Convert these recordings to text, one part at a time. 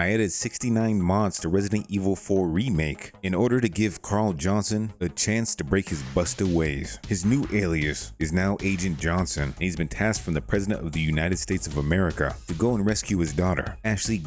I added 69 mods to Resident Evil 4 Remake in order to give Carl Johnson a chance to break his busted ways. His new alias is now Agent Johnson, and he's been tasked from the President of the United States of America to go and rescue his daughter, Ashley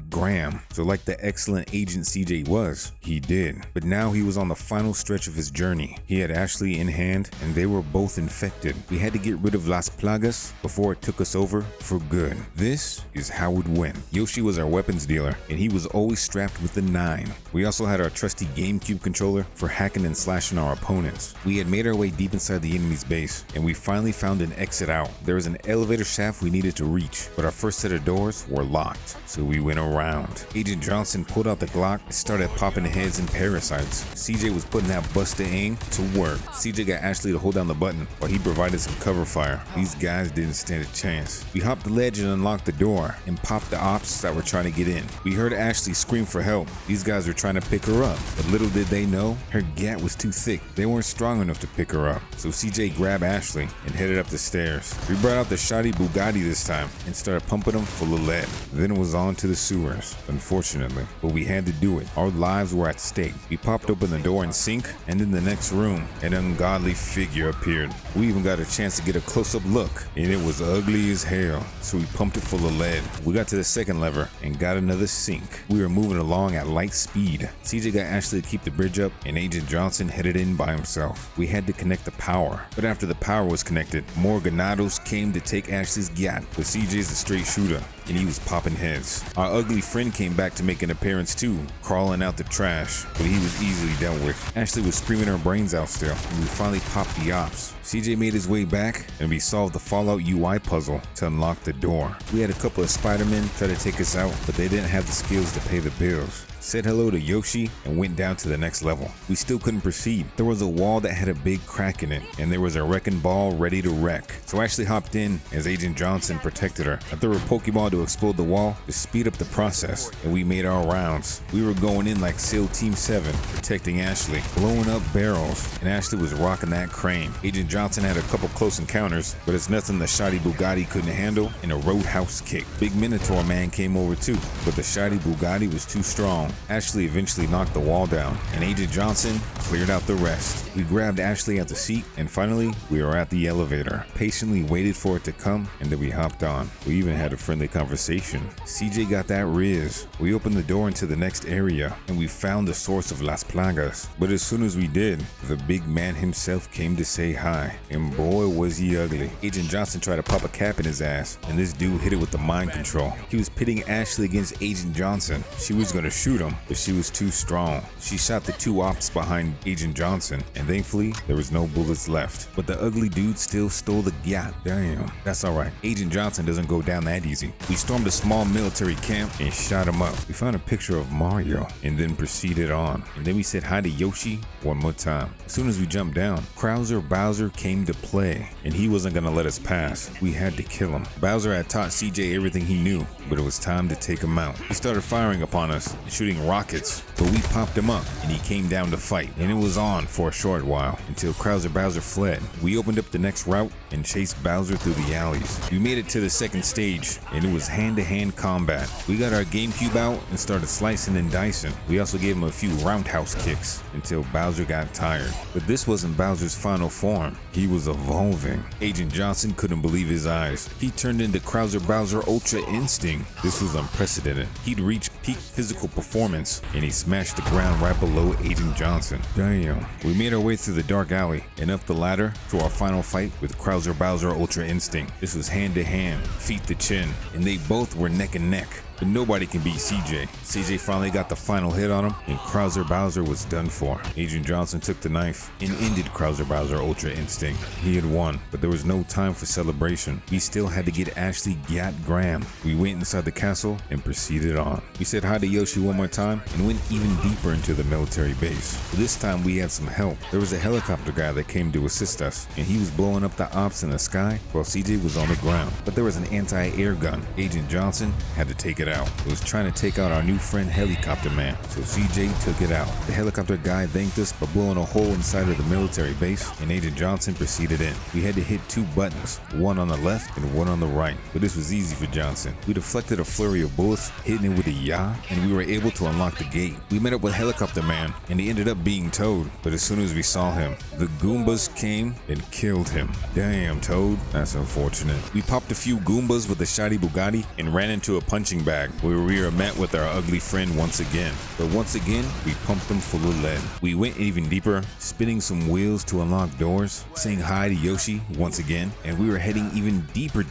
Graham. So like the excellent Agent CJ was, he did. But now he was on the final stretch of his journey. He had Ashley in hand, and they were both infected. We had to get rid of Las Plagas before it took us over for good. This is how it went. Yoshi was our weapons dealer, and he was always strapped with the 9. We also had our trusty GameCube controller for hacking and slashing our opponents. We had made our way deep inside the enemy's base, and we finally found an exit out. There was an elevator shaft we needed to reach, but our first set of doors were locked, so we went around. Agent Johnson pulled out the Glock and started popping heads and parasites. CJ was putting that busted aim to work. CJ got Ashley to hold down the button while he provided some cover fire. These guys didn't stand a chance. We hopped the ledge and unlocked the door and popped the ops that were trying to get in. We heard Ashley scream for help. These guys were trying to pick her up, but little did they know, her gat was too thick. They weren't strong enough to pick her up. So CJ grabbed Ashley and headed up the stairs. We brought out the shoddy Bugatti this time and started pumping them full of lead. Then it was on to the sewers, unfortunately, but we had to do it. Our lives were at stake. We popped open the door in sync, and in the next room, an ungodly figure appeared. We even got a chance to get a close-up look, and it was ugly as hell, so we pumped it full of lead. We got to the second lever and got another sink. We were moving along at light speed. CJ got Ashley to keep the bridge up, and Agent Johnson headed in by himself. We had to connect the power, but after the power was connected, more Ganados came to take Ashley's gat, but CJ's a straight shooter, and he was popping heads. Our ugly friend came back to make an appearance too, crawling out the trash, but he was easily dealt with. Ashley was screaming her brains out still, and we finally popped the ops. CJ made his way back, and we solved the Fallout UI puzzle to unlock the door. We had a couple of Spider-Men try to take us out, but they didn't have the skills to pay the bills. Said hello to Yoshi and went down to the next level. We still couldn't proceed. There was a wall that had a big crack in it, and there was a wrecking ball ready to wreck. So Ashley hopped in as Agent Johnson protected her. I threw a Pokeball to explode the wall to speed up the process, and we made our rounds. We were going in like SEAL Team 7, protecting Ashley, blowing up barrels, and Ashley was rocking that crane. Agent Johnson had a couple close encounters, but it's nothing the shoddy Bugatti couldn't handle in a roadhouse kick. Big Minotaur man came over too, but the shoddy Bugatti was too strong. Ashley eventually knocked the wall down, and Agent Johnson cleared out the rest. We grabbed Ashley at the seat, and finally, we were at the elevator. Patiently waited for it to come, and then we hopped on. We even had a friendly conversation. CJ got that Riz. We opened the door into the next area, and we found the source of Las Plagas. But as soon as we did, the big man himself came to say hi, and boy was he ugly. Agent Johnson tried to pop a cap in his ass, and this dude hit it with the mind control. He was pitting Ashley against Agent Johnson. She was gonna shoot him, but she was too strong. She shot the 2 ops behind Agent Johnson, and thankfully, there was no bullets left. But the ugly dude still stole the gat. Damn, that's alright. Agent Johnson doesn't go down that easy. We stormed a small military camp and shot him up. We found a picture of Mario, and then proceeded on. And then we said hi to Yoshi one more time. As soon as we jumped down, Krauser Bowser came to play, and he wasn't gonna let us pass. We had to kill him. Bowser had taught CJ everything he knew, but it was time to take him out. He started firing upon us and shooting rockets, but we popped him up, and he came down to fight, and it was on for a short while until Krauser Bowser fled. We opened up the next route and chased Bowser through the alleys. We made it to the second stage, and it was hand-to-hand combat. We got our GameCube out and started slicing and dicing. We also gave him a few roundhouse kicks until Bowser got tired. But this wasn't Bowser's final form. He was evolving. Agent Johnson couldn't believe his eyes. He turned into Krauser Bowser Ultra Instinct. This was unprecedented. He'd reached peak physical performance, and he smashed the ground right below Agent Johnson. Damn. We made our way through the dark alley and up the ladder to our final fight with Krauser Bowser Ultra Instinct. This was hand to hand, feet to chin, and they both were neck and neck. But nobody can beat CJ. CJ finally got the final hit on him, and Krauser Bowser was done for. Agent Johnson took the knife and ended Krauser Bowser Ultra Instinct. He had won, but there was no time for celebration. We still had to get Ashley Graham. We went inside the castle and proceeded on. We said hi to Yoshi one more time and went even deeper into the military base. But this time we had some help. There was a helicopter guy that came to assist us, and he was blowing up the ops in the sky while CJ was on the ground. But there was an anti-air gun. Agent Johnson had to take it out. It was trying to take out our new friend Helicopter Man, so CJ took it out. The helicopter guy thanked us by blowing a hole inside of the military base, and Agent Johnson proceeded in. We had to hit 2 buttons, one on the left and one on the right, but this was easy for Johnson. We deflected a flurry of bullets, hitting it with a yaw, and we were able to unlock the gate. We met up with Helicopter Man, and he ended up being Toad, but as soon as we saw him, the Goombas came and killed him. Damn, Toad, that's unfortunate. We popped a few Goombas with a shoddy Bugatti and ran into a punching bag where we were met with our ugly friend once again. But once again, we pumped them full of lead. We went even deeper, spinning some wheels to unlock doors, saying hi to Yoshi once again, and we were heading even deeper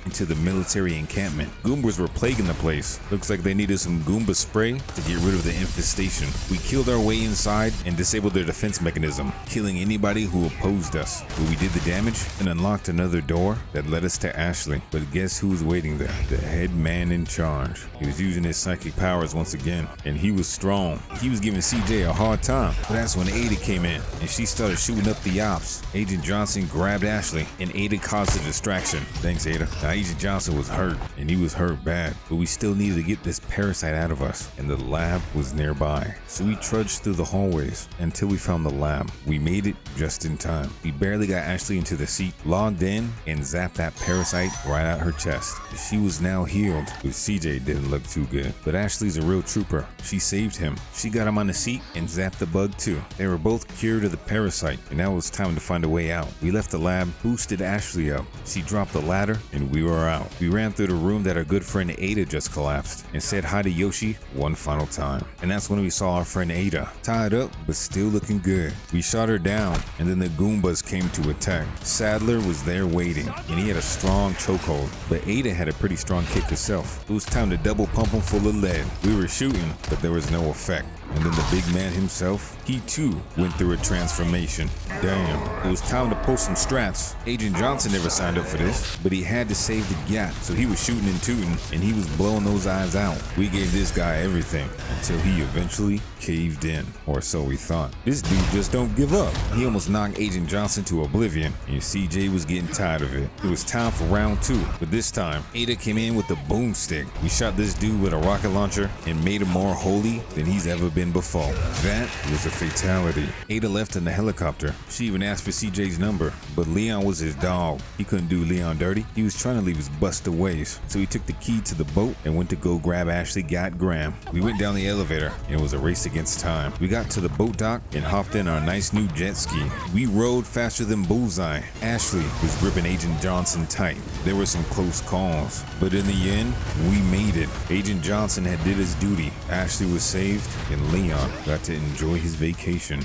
into the military encampment. Goombas were plaguing the place. Looks like they needed some Goomba spray to get rid of the infestation. We killed our way inside and disabled their defense mechanism, killing anybody who opposed us. But we did the damage and unlocked another door that led us to Ashley. But guess who was waiting there? The head man in charge. He was using his psychic powers once again, and he was strong. He was giving CJ a hard time. But that's when Ada came in, and she started shooting up the ops. Agent Johnson grabbed Ashley, and Ada caused a distraction. Thanks, Ada. Now, Agent Johnson was hurt, and he was hurt bad, but we still needed to get this parasite out of us, and the lab was nearby. So we trudged through the hallways until we found the lab. We made it just in time. We barely got Ashley into the seat, logged in, and zapped that parasite right out her chest. She was now healed, but CJ didn't look too good. But Ashley's a real trooper. She saved him. She got him on the seat and zapped the bug too. They were both cured of the parasite, and now it was time to find a way out. We left the lab, boosted Ashley up. She dropped the ladder, and we were out. We ran through the room that our good friend Ada just collapsed and said hi to Yoshi one final time. And that's when we saw our friend Ada, tied up but still looking good. We shot her down, and then the Goombas came to attack. Sadler was there waiting, and he had a strong chokehold, but Ada had a pretty strong kick herself. It was time to double pump him full of lead. We were shooting, but there was no effect. And then the big man himself, he too went through a transformation. Damn, it was time to pull some strats. Agent Johnson never signed up for this, but he had to save the gap, so he was shooting and tooting, and he was blowing those eyes out. We gave this guy everything until he eventually caved in, or so we thought. This dude just don't give up. He almost knocked Agent Johnson to oblivion, and CJ was getting tired of it. It was time for round 2, but this time, Ada came in with the boomstick. We shot this dude with a rocket launcher and made him more holy than he's ever been before. That was a fatality. Ada left in the helicopter. She even asked for CJ's number, but Leon was his dog. He couldn't do Leon dirty. He was trying to leave his buster ways, so he took the key to the boat and went to go grab Ashley got Graham. We went down the elevator, and it was a race against time. We got to the boat dock and hopped in our nice new jet ski. We rode faster than Bullseye. Ashley was gripping Agent Johnson tight. There were some close calls, but in the end, we made it. Agent Johnson had did his duty. Ashley was saved, and Leon got to enjoy his vacation.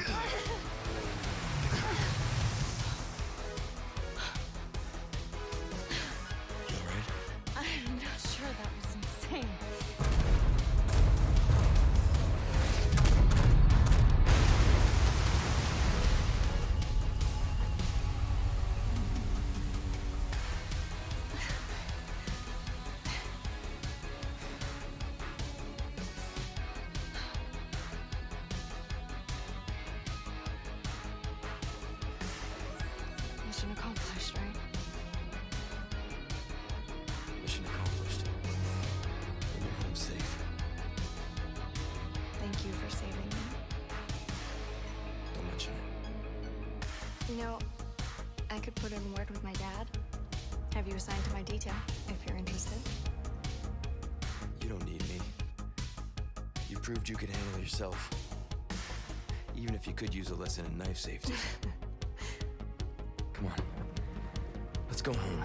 I'm not sure, that was insane. Mission accomplished, right? Mission accomplished. And you're home safe. Thank you for saving me. Don't mention it. You know, I could put in word with my dad. Have you assigned to my detail, if you're interested. You don't need me. You proved you could handle yourself. Even if you could use a lesson in knife safety. Come on. Let's go home.